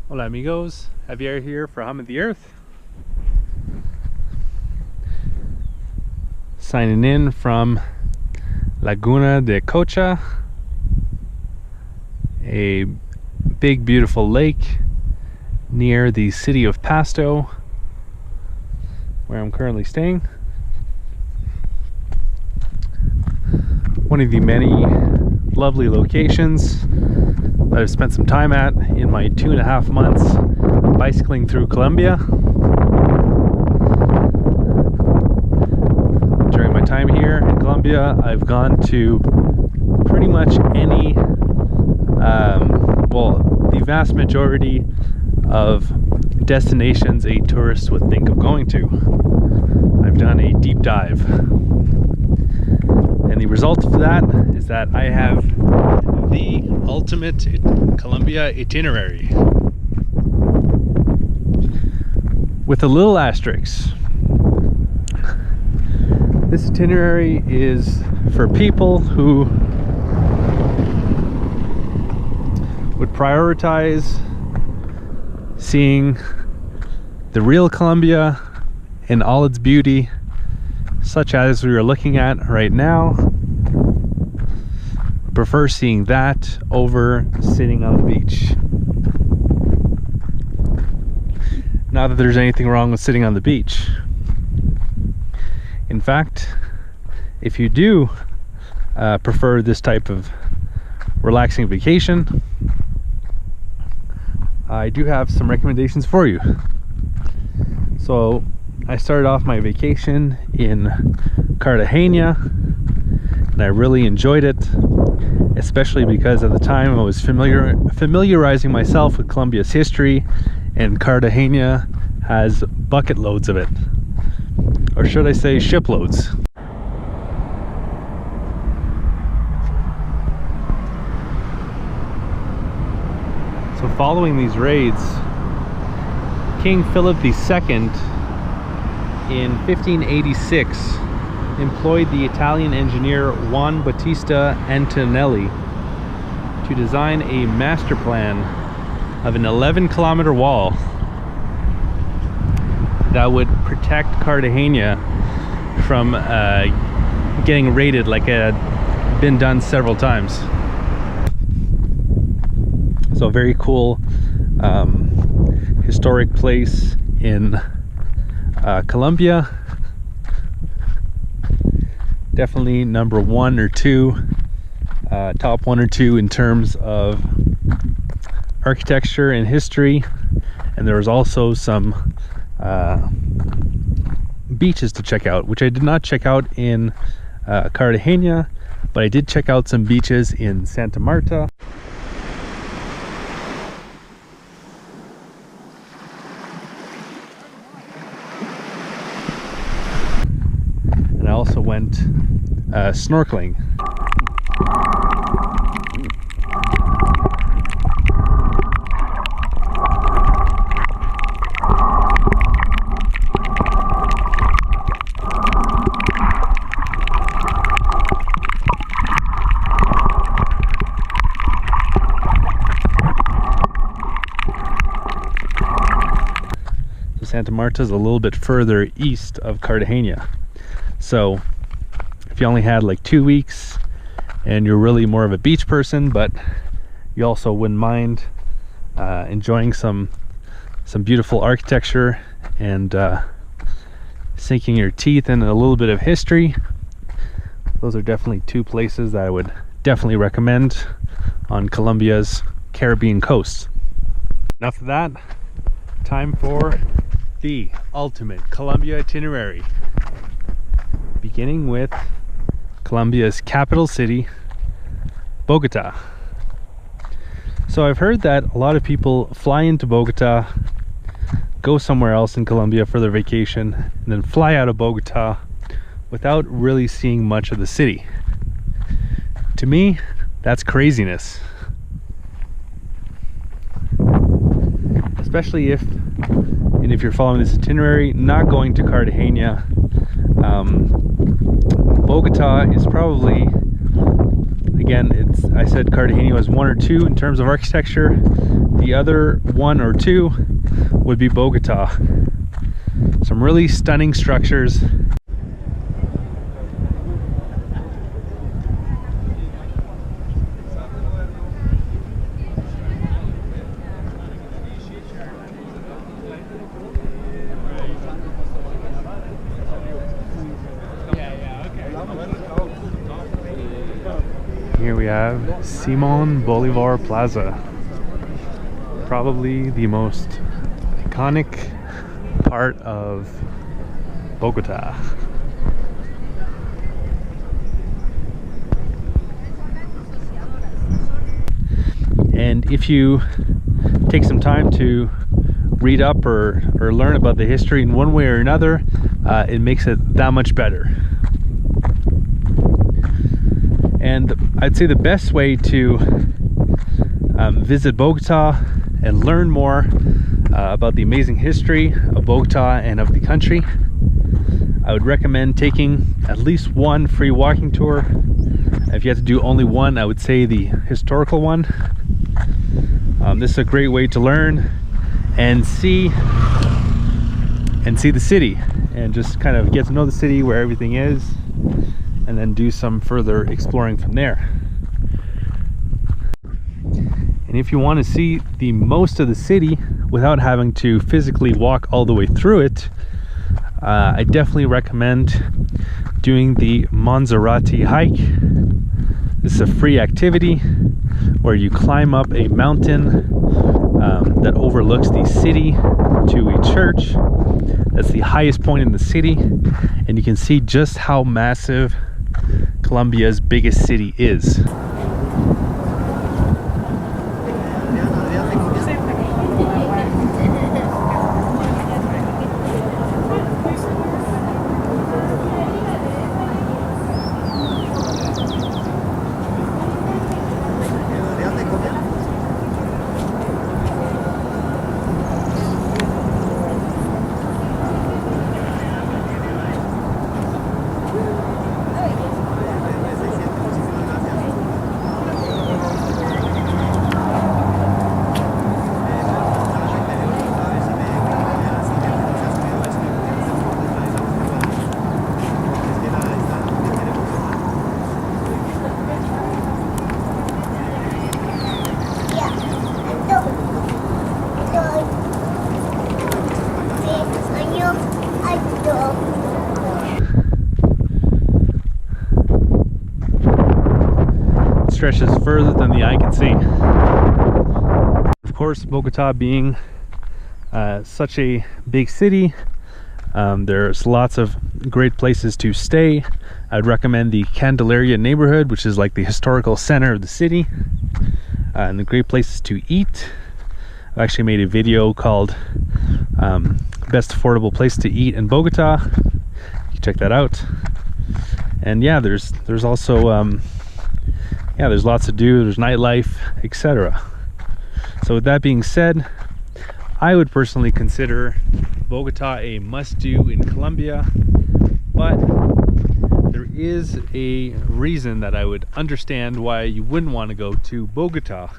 Hola amigos, Javier here for Hum of the Earth. Signing in from Laguna de Concha, a big beautiful lake near the city of Pasto, where I'm currently staying. One of the many lovely locations that I've spent some time at in my 2.5 months bicycling through Colombia. During my time here in Colombia, I've gone to pretty much any, the vast majority of destinations a tourist would think of going to. I've done a deep dive. And the result of that is that I have the ultimate Colombia itinerary. With a little asterisk. This itinerary is for people who would prioritize seeing the real Colombia in all its beauty, such as we are looking at right now. Prefer seeing that over sitting on the beach. Not that there's anything wrong with sitting on the beach. In fact, if you do prefer this type of relaxing vacation, I do have some recommendations for you. So I started off my vacation in Cartagena, and I really enjoyed it, especially because at the time I was familiarizing myself with Colombia's history, and Cartagena has bucket loads of it, or should I say shiploads. So following these raids, King Philip II in 1586 employed the Italian engineer Juan Battista Antonelli to design a master plan of an 11-kilometer wall that would protect Cartagena from getting raided like it had been done several times. So a very cool historic place in Colombia. Definitely number one or two, top one or two in terms of architecture and history. And there was also some beaches to check out, which I did not check out in Cartagena, but I did check out some beaches in Santa Marta. And I also went snorkeling. So Santa Marta is a little bit further east of Cartagena. So if you only had like 2 weeks and you're really more of a beach person, but you also wouldn't mind enjoying some beautiful architecture and sinking your teeth in a little bit of history, those are definitely two places that I would definitely recommend on Colombia's Caribbean coast. Enough of that. Time for the ultimate Colombia itinerary, beginning with Colombia's capital city, Bogota. So I've heard that a lot of people fly into Bogota, go somewhere else in Colombia for their vacation, and then fly out of Bogota without really seeing much of the city. To me, that's craziness. Especially if you're following this itinerary, not going to Cartagena, Bogota is probably Again, I said Cartagena was 1 or 2 in terms of architecture. The other 1 or 2 would be Bogota. Some really stunning structures. Here we have Simon Bolivar Plaza, probably the most iconic part of Bogota. And if you take some time to read up or learn about the history in one way or another, it makes it that much better. And I'd say the best way to visit Bogota and learn more about the amazing history of Bogota and of the country, I would recommend taking at least one free walking tour. If you had to do only one, I would say the historical one. This is a great way to learn and see the city, and just kind of get to know the city, where everything is, and then do some further exploring from there. And if you want to see the most of the city without having to physically walk all the way through it, I definitely recommend doing the Monserrate hike. This is a free activity where you climb up a mountain that overlooks the city to a church. That's the highest point in the city, and you can see just how massive Colombia's biggest city is. Stretches further than the eye can see. Of course, Bogota being such a big city, there's lots of great places to stay. I'd recommend the Candelaria neighborhood, which is like the historical center of the city, and the great places to eat. I've actually made a video called Best Affordable Place to Eat in Bogota. You can check that out. And yeah, there's also there's lots to do. There's nightlife, etc. So with that being said, I would personally consider Bogota a must-do in Colombia, but there is a reason that I would understand why you wouldn't want to go to Bogota,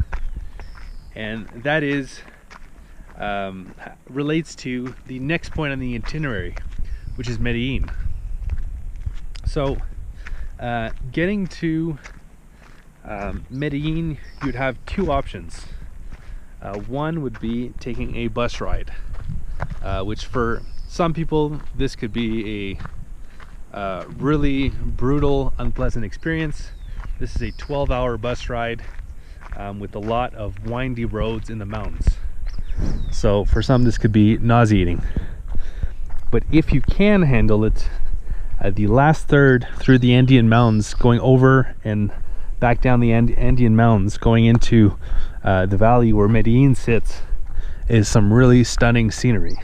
and that is relates to the next point on the itinerary, which is Medellin. So getting to Medellin, you'd have 2 options. One would be taking a bus ride, which for some people this could be a really brutal, unpleasant experience. This is a 12-hour bus ride with a lot of windy roads in the mountains. So for some this could be nauseating. But if you can handle it, the last third through the Andean mountains, going over and back down the Andean mountains, going into the valley where Medellin sits, is some really stunning scenery.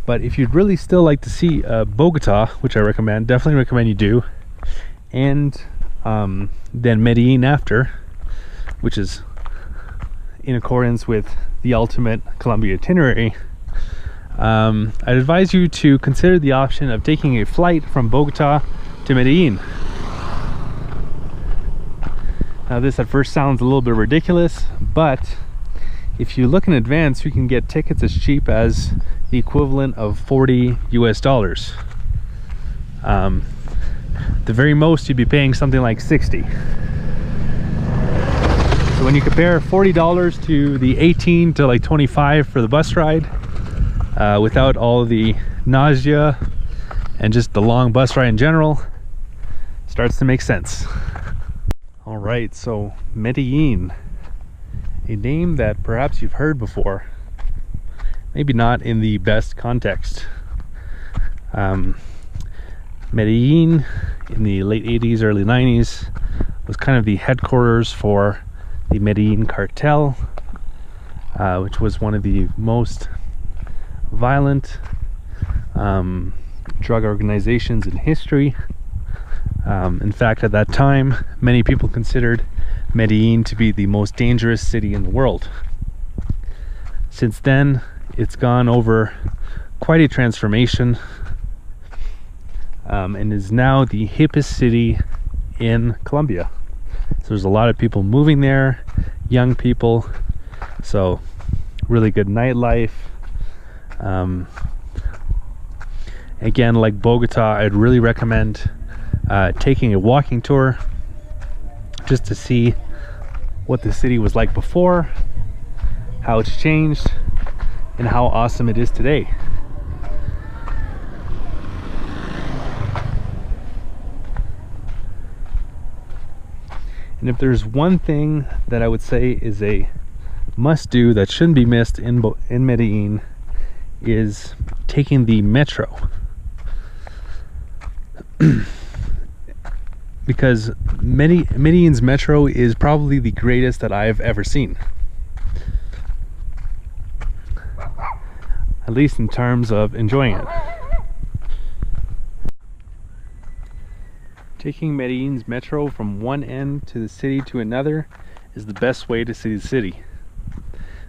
But if you'd really still like to see Bogota, which I recommend, definitely recommend you do, and then Medellin after, which is in accordance with the ultimate Colombia itinerary, I'd advise you to consider the option of taking a flight from Bogota to Medellin. Now this at first sounds a little bit ridiculous, but if you look in advance, you can get tickets as cheap as the equivalent of $40 US. The very most you'd be paying something like 60. So when you compare $40 to the 18 to like 25 for the bus ride, without all the nausea and just the long bus ride in general, starts to make sense. All right, so Medellin, a name that perhaps you've heard before, maybe not in the best context. Medellin in the late 80s, early 90s was kind of the headquarters for the Medellin cartel, which was one of the most violent drug organizations in history. In fact, at that time, many people considered Medellin to be the most dangerous city in the world. Since then, it's gone over quite a transformation, and is now the hippest city in Colombia. So there's a lot of people moving there, young people, so really good nightlife. Again, like Bogota, I'd really recommend taking a walking tour just to see what the city was like before, how it's changed, and how awesome it is today. And if there's one thing that I would say is a must-do that shouldn't be missed in Medellin, is taking the metro. Because Medellin's metro is probably the greatest that I've ever seen. At least in terms of enjoying it. Taking Medellin's metro from one end to the city to another is the best way to see the city.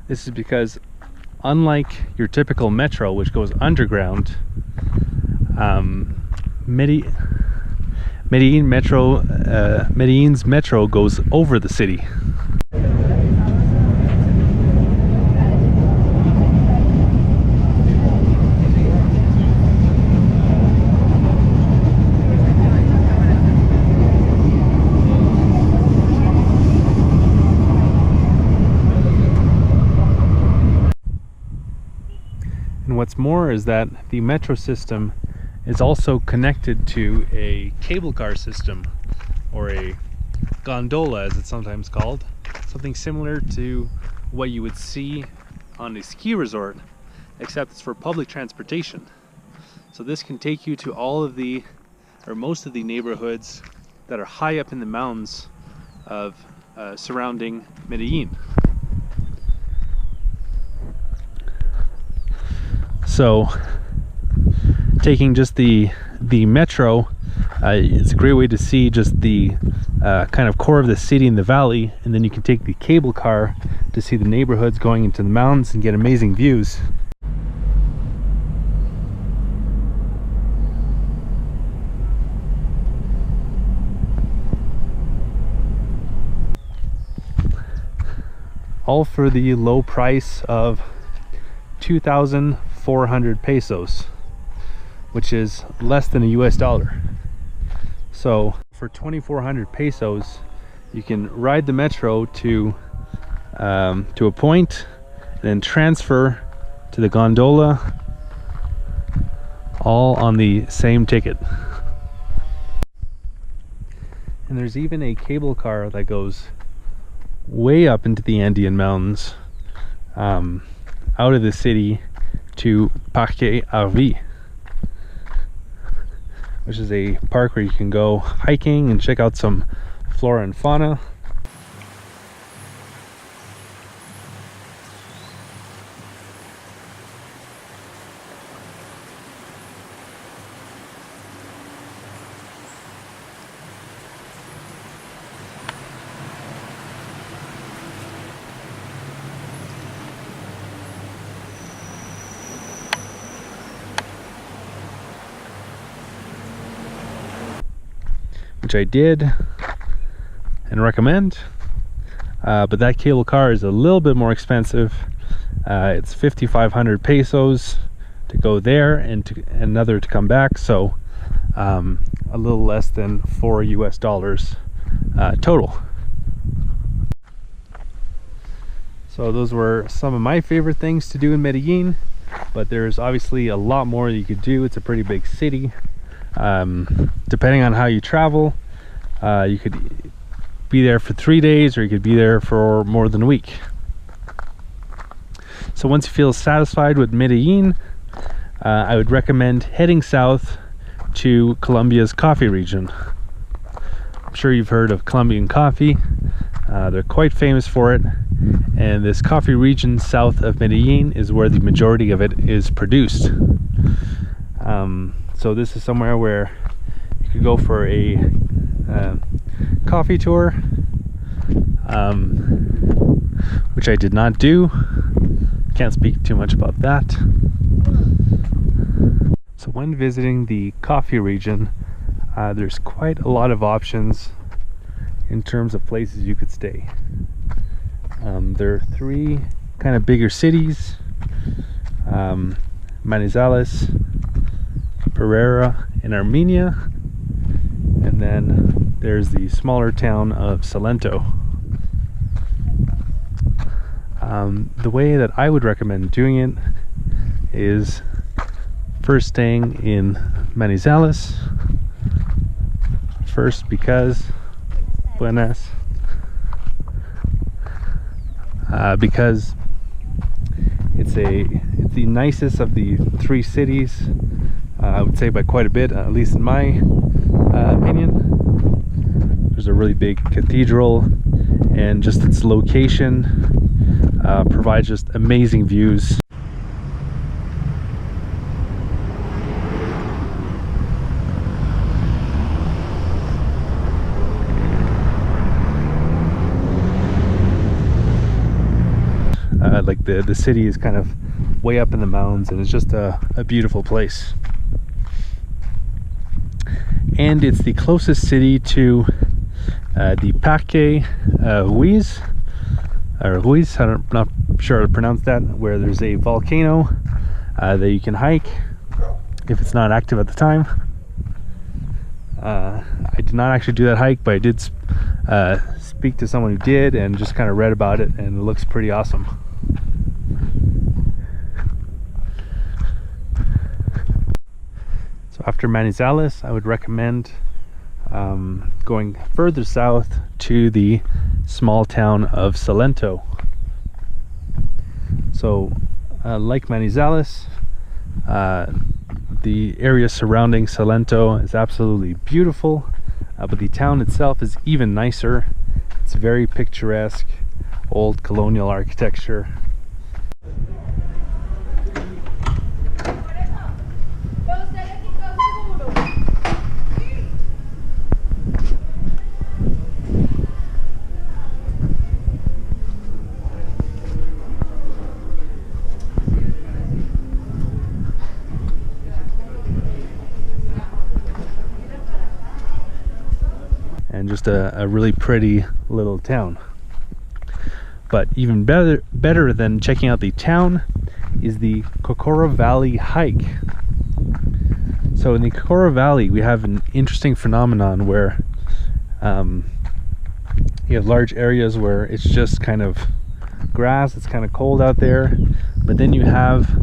This is because, unlike your typical metro, which goes underground, Medellin's metro goes over the city. And what's more is that the metro system is also connected to a cable car system, or a gondola as it's sometimes called, something similar to what you would see on a ski resort, except it's for public transportation. So this can take you to all of the, or most of the neighborhoods that are high up in the mountains of surrounding Medellin. So taking just the metro, it's a great way to see just the kind of core of the city in the valley, and then you can take the cable car to see the neighborhoods going into the mountains and get amazing views. All for the low price of 2,400 pesos, which is less than a US dollar. So for 2,400 pesos, you can ride the metro to a point, and then transfer to the gondola, all on the same ticket. And there's even a cable car that goes way up into the Andean mountains, out of the city to Parque Arví, which is a park where you can go hiking and check out some flora and fauna. which I did and recommend. But that cable car is a little bit more expensive. It's 5,500 pesos to go there and another to come back, so a little less than $4 US total. So those were some of my favorite things to do in Medellin, but there's obviously a lot more you could do. It's a pretty big city. Depending on how you travel, you could be there for 3 days, or you could be there for more than a week. So once you feel satisfied with Medellin, I would recommend heading south to Colombia's coffee region. I'm sure you've heard of Colombian coffee. They're quite famous for it, and this coffee region south of Medellin is where the majority of it is produced. So this is somewhere where you could go for a coffee tour, which I did not do. Can't speak too much about that. So when visiting the coffee region, there's quite a lot of options in terms of places you could stay. There are 3 kind of bigger cities: Manizales, Pereira in Armenia, and then there's the smaller town of Salento. The way that I would recommend doing it is first staying in Manizales first, because because it's the nicest of the 3 cities, I would say, by quite a bit, at least in my opinion. There's a really big cathedral, and just its location provides just amazing views. Like the city is kind of way up in the mountains, and it's just a beautiful place. And it's the closest city to the Parque Ruiz, I'm not sure how to pronounce that, where there's a volcano that you can hike if it's not active at the time. I did not actually do that hike, but I did speak to someone who did, and just kind of read about it, and it looks pretty awesome. So after Manizales, I would recommend going further south to the small town of Salento. So like Manizales, the area surrounding Salento is absolutely beautiful, but the town itself is even nicer. It's very picturesque, old colonial architecture. And just a really pretty little town. But even better than checking out the town is the Cocora Valley hike. So in the Cocora Valley, we have an interesting phenomenon where you have large areas where it's just kind of grass, it's kind of cold out there, but then you have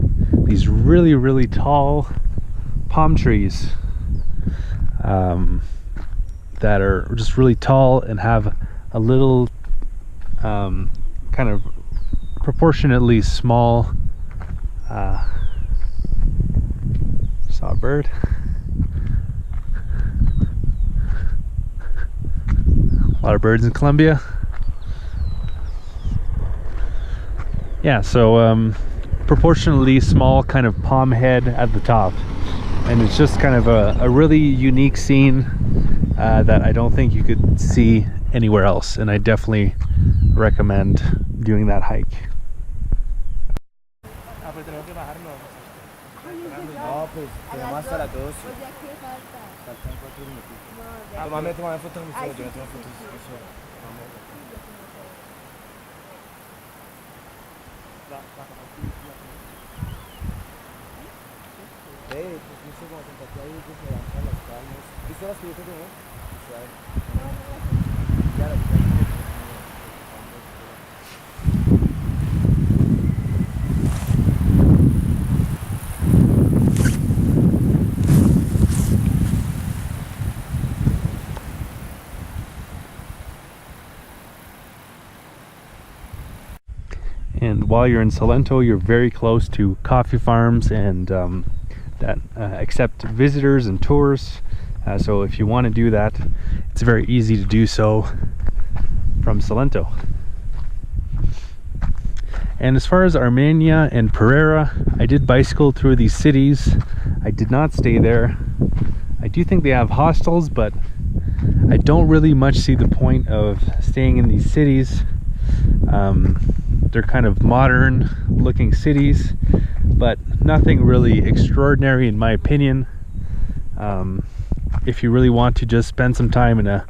these really tall palm trees that are just really tall and have a little kind of proportionately small saw a bird. A lot of birds in Colombia. Yeah, so proportionally small kind of palm head at the top, and it's just kind of a really unique scene that I don't think you could see anywhere else, and I definitely recommend doing that hike. Tómame foto no museo, yo me tomo fotos de eso. Pues no sé cómo sentate ahí, pues me lanzan las palmas. ¿Viste las que yo te tomé? Ya las que And while you're in Salento, you're very close to coffee farms and that accept visitors and tours. So if you want to do that, it's very easy to do so from Salento. And as far as Armenia and Pereira, I did bicycle through these cities. I did not stay there. I do think they have hostels, but I don't really much see the point of staying in these cities. They're kind of modern looking cities, but nothing really extraordinary in my opinion. If you really want to just spend some time in a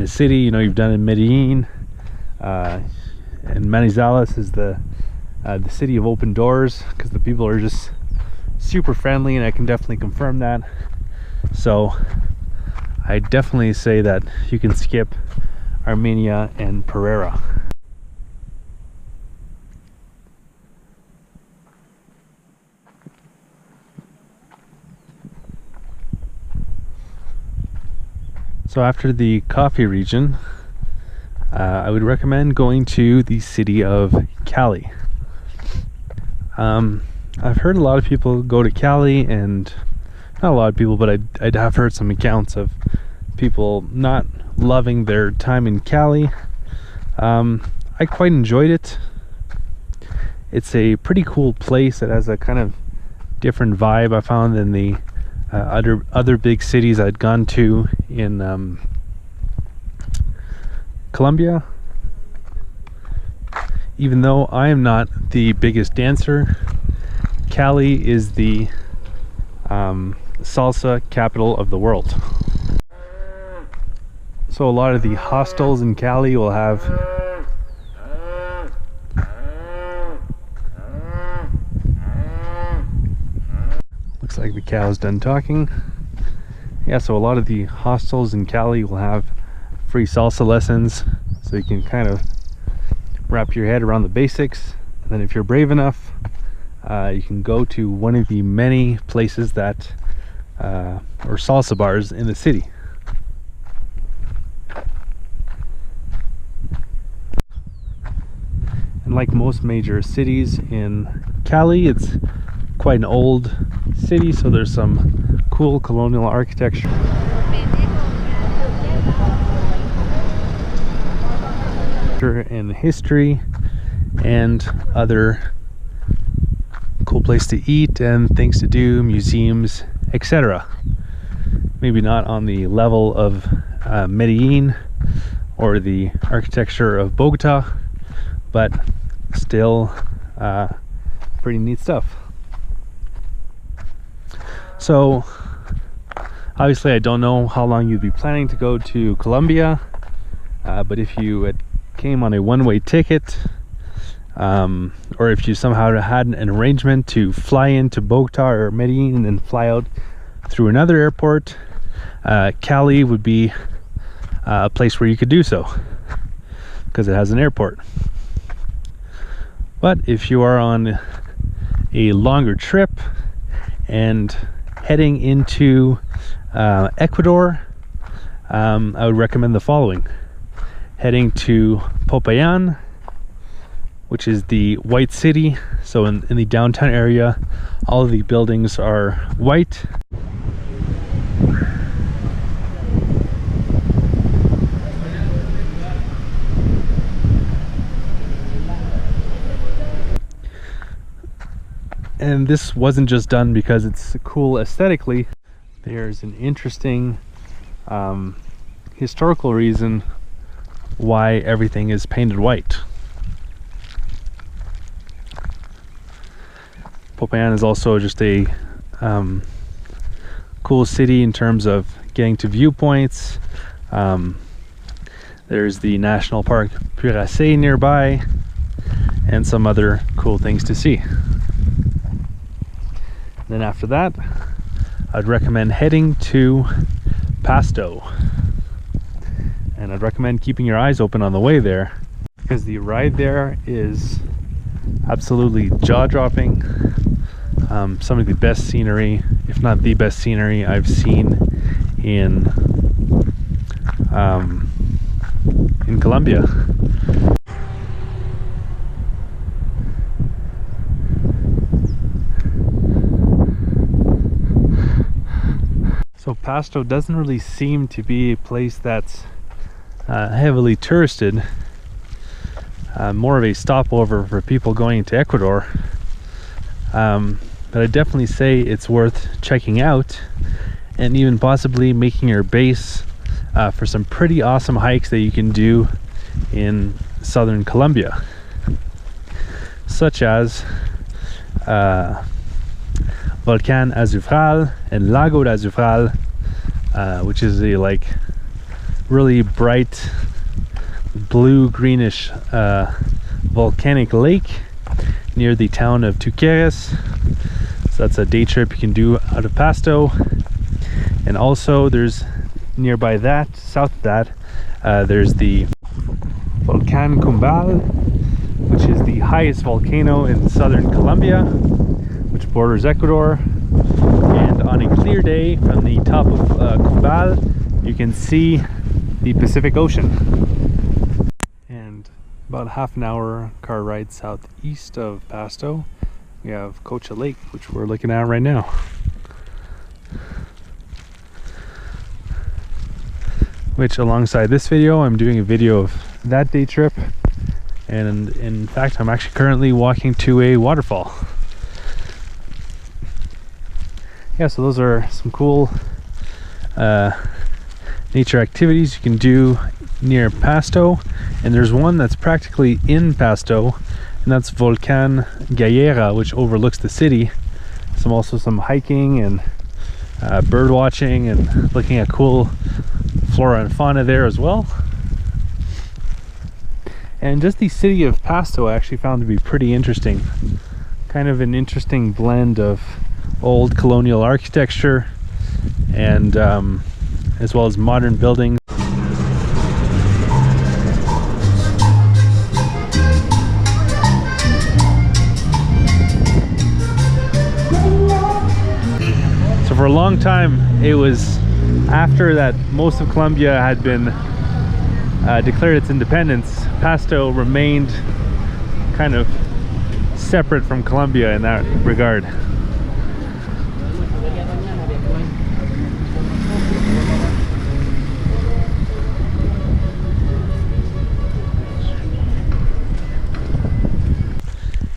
city, you know, you've done in Medellin, and Manizales is the city of open doors, because the people are just super friendly, and I can definitely confirm that. So I definitely say that you can skip Armenia and Pereira. So after the coffee region, I would recommend going to the city of Cali. I've heard a lot of people go to Cali, and not a lot of people, but I have heard some accounts of people not loving their time in Cali. I quite enjoyed it. It's a pretty cool place. It has a kind of different vibe I found than the other big cities I'd gone to in Colombia. Even though I am not the biggest dancer, Cali is the salsa capital of the world. So a lot of the hostels in Cali will have looks like the cow's done talking. Yeah, so a lot of the hostels in Cali will have free salsa lessons, so you can kind of wrap your head around the basics. And then if you're brave enough, you can go to one of the many places that or salsa bars in the city. And like most major cities in Cali, it's quite an old city, so there's some cool colonial architecture and history, and other cool place to eat and things to do, museums, etc. Maybe not on the level of Medellin or the architecture of Bogota, but still pretty neat stuff. So obviously I don't know how long you'd be planning to go to Colombia, but if you came on a one-way ticket, or if you somehow had an arrangement to fly into Bogota or Medellin and then fly out through another airport, Cali would be a place where you could do so, because it has an airport. But if you are on a longer trip and heading into Ecuador, I would recommend the following. Heading to Popayan, which is the white city. So in the downtown area, all of the buildings are white. And this wasn't just done because it's cool aesthetically. There's an interesting historical reason why everything is painted white. Popayan is also just a cool city in terms of getting to viewpoints. There's the National Park Puracé nearby, and some other cool things to see. Then after that, I'd recommend heading to Pasto. And I'd recommend keeping your eyes open on the way there, because the ride there is absolutely jaw-dropping. Some of the best scenery, if not the best scenery I've seen in Colombia. So Pasto doesn't really seem to be a place that's heavily touristed. More of a stopover for people going to Ecuador. But I definitely say it's worth checking out, and even possibly making your base for some pretty awesome hikes that you can do in southern Colombia, such as Volcán Azufral and Lago de Azufral, which is a really bright blue greenish volcanic lake near the town of Tuqueres. So that's a day trip you can do out of Pasto. And also there's nearby that, south of that, there's the Volcán Cumbal, which is the highest volcano in southern Colombia, which borders Ecuador. And on a clear day from the top of Cumbal, you can see the Pacific Ocean. And about half an hour car ride southeast of Pasto, we have Concha Lake, which we're looking at right now. Which, alongside this video, I'm doing a video of that day trip, and in fact I'm actually currently walking to a waterfall. Yeah, so those are some cool nature activities you can do near Pasto, and there's one that's practically in Pasto, and that's Volcán Gallera, which overlooks the city. Also some hiking and bird watching and looking at cool flora and fauna there as well. And just the city of Pasto I actually found to be pretty interesting. Kind of an interesting blend of old colonial architecture and as well as modern buildings. So for a long time, it was after that most of Colombia had been declared its independence, Pasto remained kind of separate from Colombia in that regard.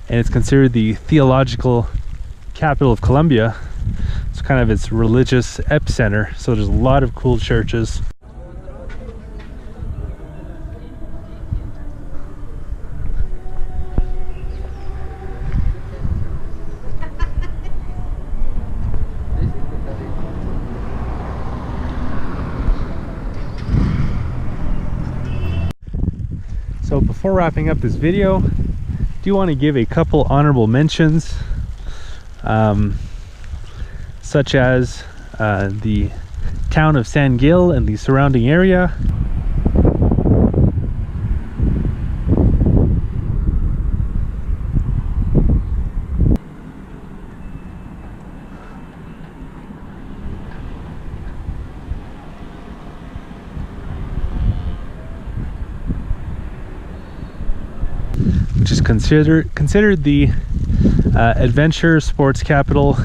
And it's considered the theological capital of Colombia. It's kind of its religious epicenter, so there's a lot of cool churches. So before wrapping up this video, I do want to give a couple honorable mentions, such as the town of San Gil and the surrounding area. Which is considered the adventure sports capital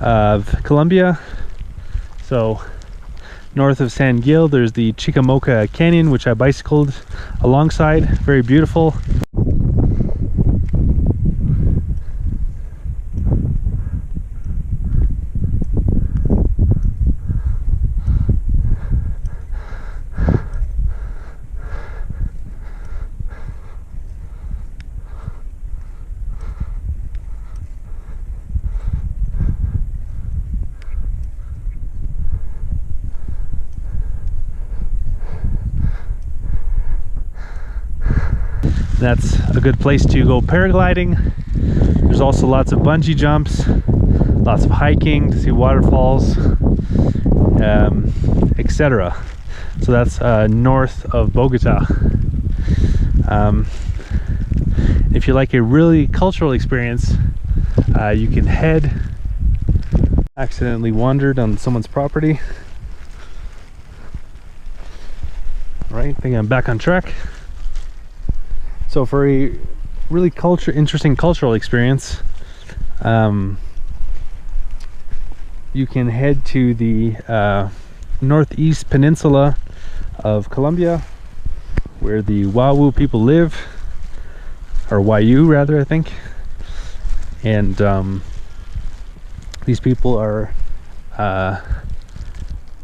of Colombia. So north of San Gil, there's the Chicamocha Canyon, which I bicycled alongside. Very beautiful. that's a good place to go paragliding. There's also lots of bungee jumps, lots of hiking to see waterfalls, etc. So that's north of Bogota. If you like a really cultural experience, you can head. Accidentally wandered on someone's property. All right, I think I'm back on track. So for a really interesting cultural experience, you can head to the northeast peninsula of Colombia, where the Wayuu people live, or Wayuu rather, I think. And these people are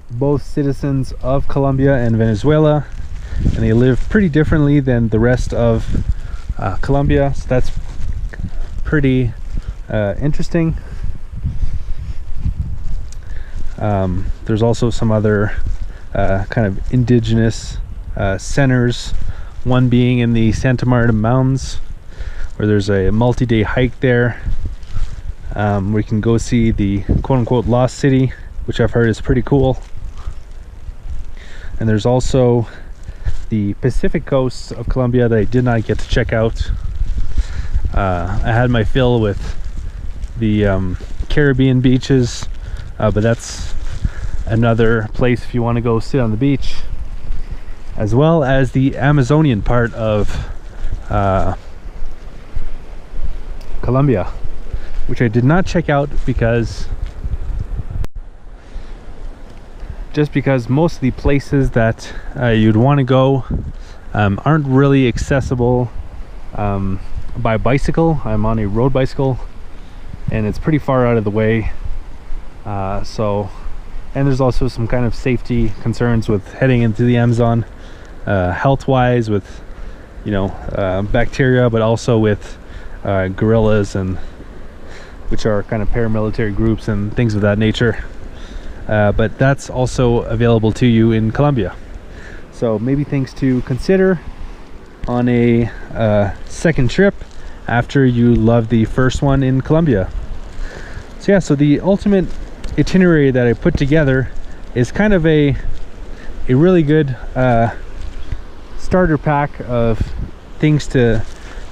both citizens of Colombia and Venezuela, and they live pretty differently than the rest of Colombia, so that's pretty interesting. There's also some other kind of indigenous centers, one being in the Santa Marta Mountains, where there's a multi-day hike there, where you can go see the quote-unquote lost city, which I've heard is pretty cool. And there's also the Pacific coast of Colombia that I did not get to check out. I had my fill with the Caribbean beaches, but that's another place if you want to go sit on the beach, as well as the Amazonian part of Colombia, which I did not check out because most of the places that you'd want to go aren't really accessible by bicycle. I'm on a road bicycle and it's pretty far out of the way, and there's also some kind of safety concerns with heading into the Amazon, health-wise, with bacteria, but also with guerrillas, and which are kind of paramilitary groups and things of that nature. But that's also available to you in Colombia, so maybe things to consider on a second trip after you love the first one in Colombia. So yeah, so the ultimate itinerary that I put together is kind of a really good starter pack of things to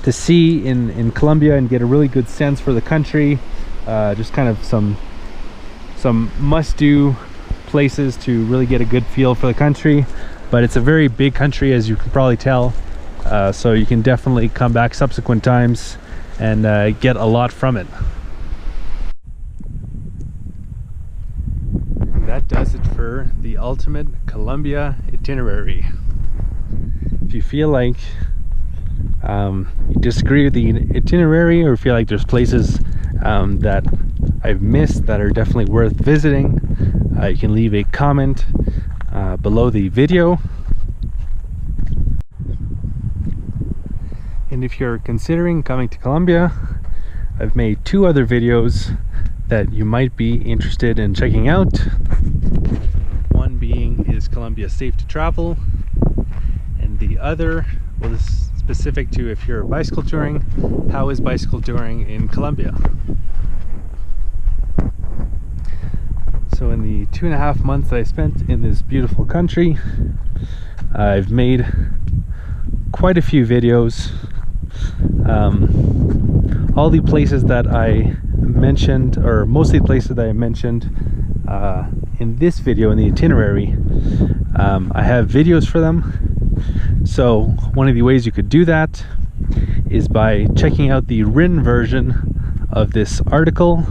see in Colombia and get a really good sense for the country. Just kind of some must-do places to really get a good feel for the country. But it's a very big country, as you can probably tell, so you can definitely come back subsequent times and get a lot from it. That does it for the ultimate Colombia itinerary. If you feel like you disagree with the itinerary, or feel like there's places that I've missed that are definitely worth visiting, you can leave a comment below the video. And if you're considering coming to Colombia, I've made 2 other videos that you might be interested in checking out. One being, is Colombia safe to travel? And the other, well, this is specific to if you're bicycle touring, how is bicycle touring in Colombia? So in the 2.5 months that I spent in this beautiful country, I've made quite a few videos. All the places that I mentioned, or most of the places that I mentioned in this video, in the itinerary, I have videos for them. So one of the ways you could do that is by checking out the written version of this article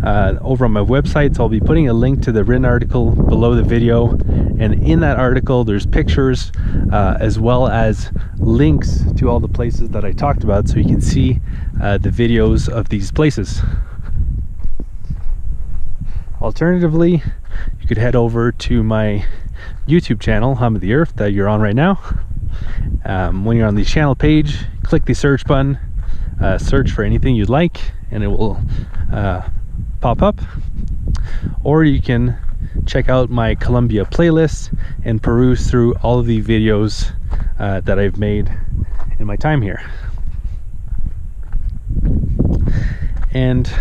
over on my website. So I'll be putting a link to the written article below the video, and in that article there's pictures as well as links to all the places that I talked about, so you can see the videos of these places. Alternatively, you could head over to my YouTube channel, Hum of the Earth, that you're on right now. When you're on the channel page, click the search button, search for anything you'd like, and it will pop up. Or you can check out my Colombia playlist and peruse through all of the videos that I've made in my time here. And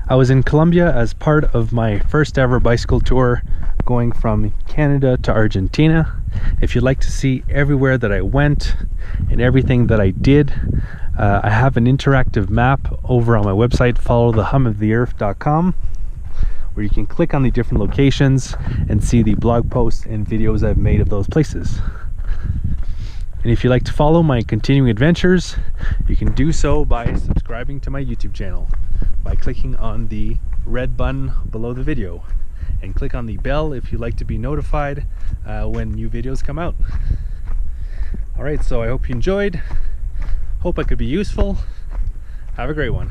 I was in Colombia as part of my first ever bicycle tour, going from Canada to Argentina. If you'd like to see everywhere that I went and everything that I did, I have an interactive map over on my website, followthehumoftheearth.com, where you can click on the different locations and see the blog posts and videos I've made of those places. And if you'd like to follow my continuing adventures, you can do so by subscribing to my YouTube channel by clicking on the red button below the video, and click on the bell if you'd like to be notified when new videos come out. Alright, so I hope you enjoyed. Hope I could be useful. Have a great one.